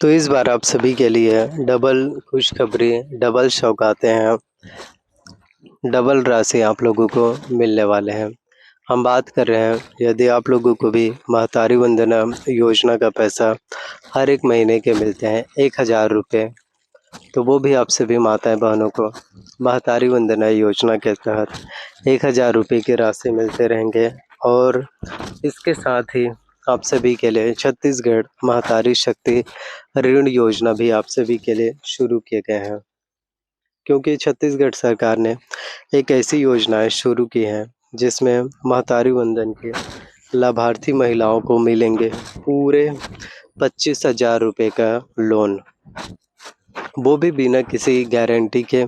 तो इस बार आप सभी के लिए डबल खुशखबरी, डबल सौगातें हैं, डबल राशि आप लोगों को मिलने वाले हैं। हम बात कर रहे हैं यदि आप लोगों को भी महतारी वंदना योजना का पैसा हर एक महीने के मिलते हैं 1000 रुपये, तो वो भी आप सभी माताएं बहनों को महतारी वंदना योजना के तहत 1000 रुपये की राशि मिलते रहेंगे। और इसके साथ ही आप सभी के लिए छत्तीसगढ़ महतारी शक्ति ऋण योजना भी आप सभी के लिए शुरू किए गए हैं, क्योंकि छत्तीसगढ़ सरकार ने एक ऐसी योजनाएं शुरू की हैं जिसमें महतारी वंदन के लाभार्थी महिलाओं को मिलेंगे पूरे 25,000 रुपये का लोन, वो भी बिना किसी गारंटी के,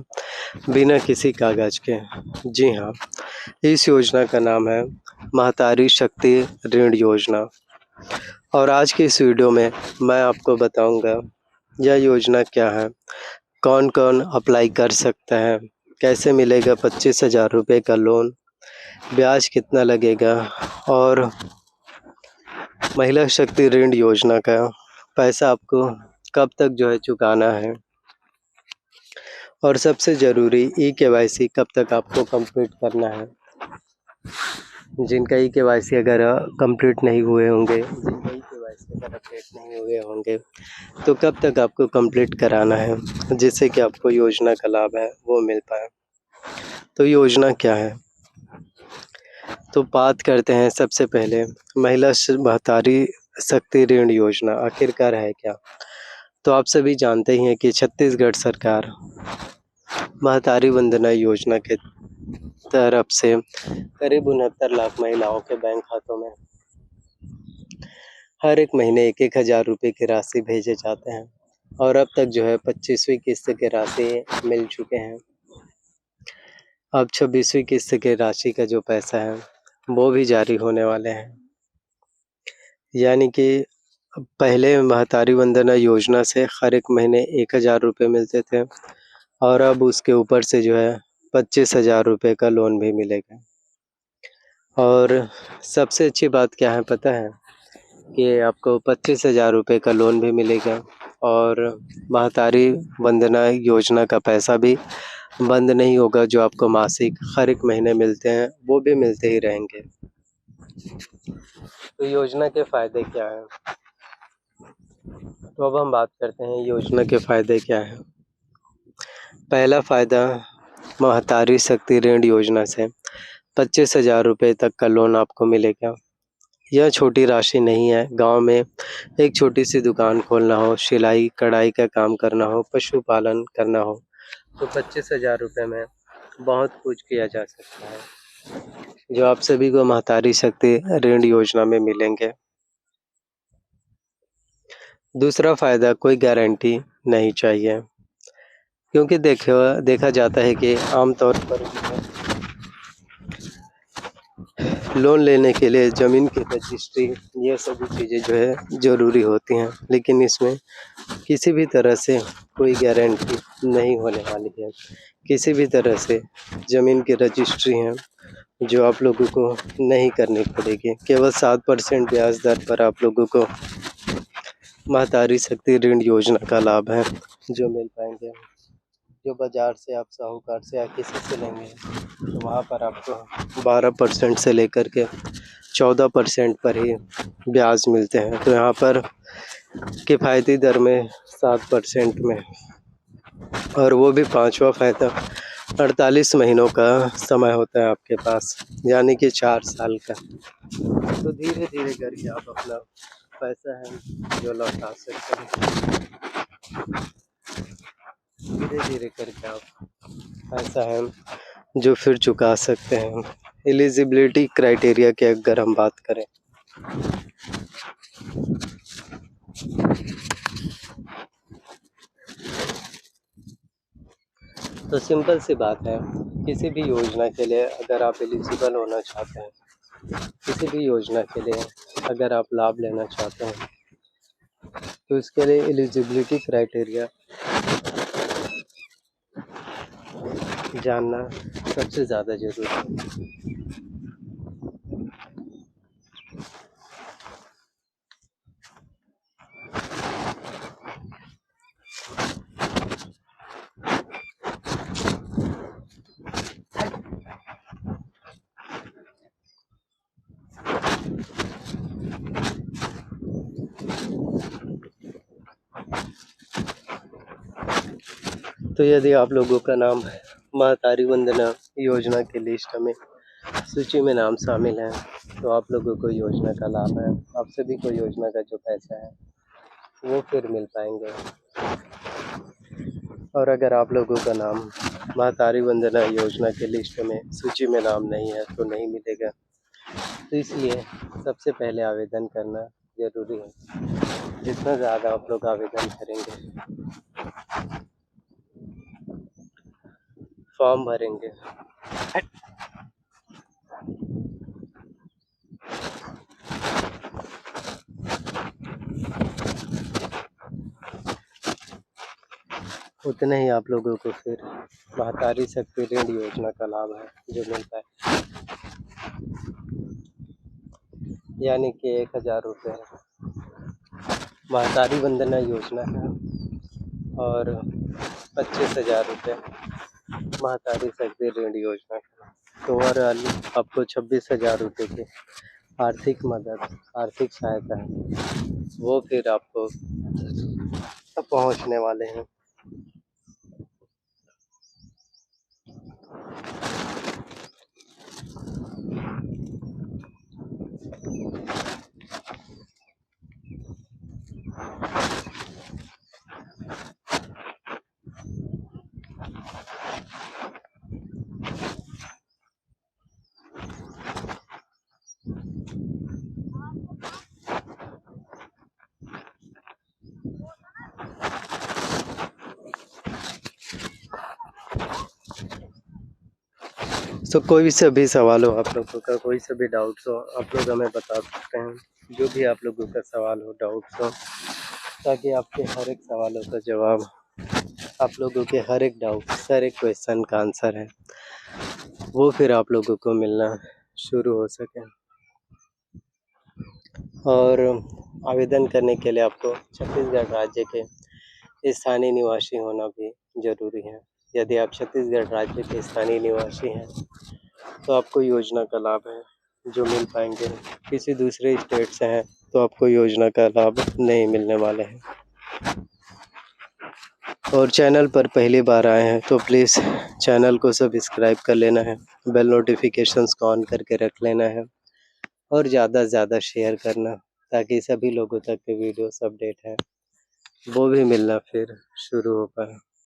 बिना किसी कागज के। जी हाँ, इस योजना का नाम है महतारी शक्ति ऋण योजना। और आज की इस वीडियो में मैं आपको बताऊंगा यह योजना क्या है, कौन कौन अप्लाई कर सकता है, कैसे मिलेगा 25,000 रुपये का लोन, ब्याज कितना लगेगा और महिला शक्ति ऋण योजना का पैसा आपको कब तक जो है चुकाना है, और सबसे ज़रूरी ई-केवाईसी कब तक आपको कंप्लीट करना है। जिनका ई-केवाईसी अगर कंप्लीट नहीं हुए होंगे, जिनका ई-केवाईसी अगर अपडेट नहीं हुए होंगे, तो कब तक आपको कंप्लीट कराना है जिससे कि आपको योजना का लाभ है वो मिल पाए। तो योजना क्या है, तो बात करते हैं सबसे पहले महिला महतारी शक्ति ऋण योजना आखिरकार है क्या। तो आप सभी जानते ही हैं कि छत्तीसगढ़ सरकार महतारी वंदना योजना के तरफ से करीब 69 लाख महिलाओं के बैंक खातों में हर एक महीने 1,000 रुपये की राशि भेजे जाते हैं, और अब तक जो है 25वीं किस्त की राशि मिल चुके हैं। अब 26वीं किस्त की राशि का जो पैसा है वो भी जारी होने वाले हैं। यानी कि पहले महतारी वंदना योजना से हर एक महीने 1,000 रुपये मिलते थे, और अब उसके ऊपर से जो है 25,000 रुपये का लोन भी मिलेगा। और सबसे अच्छी बात क्या है पता है, कि आपको 25,000 रुपये का लोन भी मिलेगा, और महतारी वंदना योजना का पैसा भी बंद नहीं होगा। जो आपको मासिक हर एक महीने मिलते हैं वो भी मिलते ही रहेंगे। तो योजना के फ़ायदे क्या हैं, तो अब हम बात करते हैं योजना के फ़ायदे क्या हैं। पहला फ़ायदा, महतारी शक्ति ऋण योजना से 25,000 रुपये तक का लोन आपको मिलेगा। यह छोटी राशि नहीं है। गांव में एक छोटी सी दुकान खोलना हो, सिलाई कढ़ाई का काम करना हो, पशुपालन करना हो, तो 25,000 रुपये में बहुत कुछ किया जा सकता है, जो आप सभी को महतारी शक्ति ऋण योजना में मिलेंगे। दूसरा फ़ायदा, कोई गारंटी नहीं चाहिए, क्योंकि देखा जाता है कि आमतौर पर लोन लेने के लिए ज़मीन की रजिस्ट्री, ये सभी चीज़ें जो है ज़रूरी होती हैं, लेकिन इसमें किसी भी तरह से कोई गारंटी नहीं होने वाली है। किसी भी तरह से ज़मीन की रजिस्ट्री है जो आप लोगों को नहीं करनी पड़ेगी। केवल 7% ब्याज दर पर आप लोगों को महतारी शक्ति ऋण योजना का लाभ है जो मिल पाएंगे। जो बाज़ार से आप साहूकार से या किसी से लेंगे तो वहाँ पर आपको 12% से लेकर के 14% पर ही ब्याज मिलते हैं। तो यहाँ पर किफ़ायती दर में 7% में, और वो भी पाँचवा फ़ायदा, 48 महीनों का समय होता है आपके पास, यानी कि 4 साल का। तो धीरे धीरे करके आप अपना पैसा है जो लौटा सकते हैं। धीरे धीरे करके आप पैसा है जो फिर चुका सकते हैं। एलिजिबिलिटी क्राइटेरिया की अगर हम बात करें, तो सिंपल सी बात है, किसी भी योजना के लिए अगर आप एलिजिबल होना चाहते हैं, किसी भी योजना के लिए अगर आप लाभ लेना चाहते हैं, तो इसके लिए एलिजिबिलिटी क्राइटेरिया जानना सबसे ज़्यादा ज़रूरी है। तो यदि आप लोगों का नाम महतारी वंदना योजना की लिस्ट में सूची में नाम शामिल है तो आप लोगों को योजना का लाभ है। आप सभी को योजना का जो पैसा है वो फिर मिल पाएंगे। और अगर आप लोगों का नाम महतारी वंदना योजना की लिस्ट में सूची में नाम नहीं है तो नहीं मिलेगा। तो इसलिए सबसे पहले आवेदन करना ज़रूरी है। जितना ज़्यादा आप लोग आवेदन करेंगे, फॉर्म भरेंगे, उतने ही आप लोगों को फिर महतारी शक्ति ऋण योजना का लाभ है जो मिलता है, यानी कि 1000 रुपये महतारी वंदना योजना है और 25,000 रुपये महतारी शक्ति ऋण योजना का। तो ओवरऑल आपको 26,000 रुपये की आर्थिक मदद, आर्थिक सहायता है वो फिर आपको पहुंचने वाले हैं। तो कोई से भी सवाल हो आप लोगों का, कोई से भी डाउट्स हो, आप लोग हमें बता सकते हैं। जो भी आप लोगों का सवाल हो, डाउट्स हो, ताकि आपके हर एक सवालों का जवाब, आप लोगों के हर एक डाउट, हर एक क्वेश्चन का आंसर है वो फिर आप लोगों को मिलना शुरू हो सके। और आवेदन करने के लिए आपको छत्तीसगढ़ राज्य के स्थानीय निवासी होना भी ज़रूरी है। यदि आप छत्तीसगढ़ राज्य के स्थानीय निवासी हैं तो आपको योजना का लाभ है जो मिल पाएंगे। किसी दूसरे स्टेट से हैं तो आपको योजना का लाभ नहीं मिलने वाले हैं। और चैनल पर पहली बार आए हैं तो प्लीज़ चैनल को सब्सक्राइब कर लेना है, बेल नोटिफिकेशंस को ऑन करके रख लेना है और ज़्यादा से ज़्यादा शेयर करना ताकि सभी लोगों तक के वीडियोस अपडेट हैं वो भी मिलना फिर शुरू हो पाए।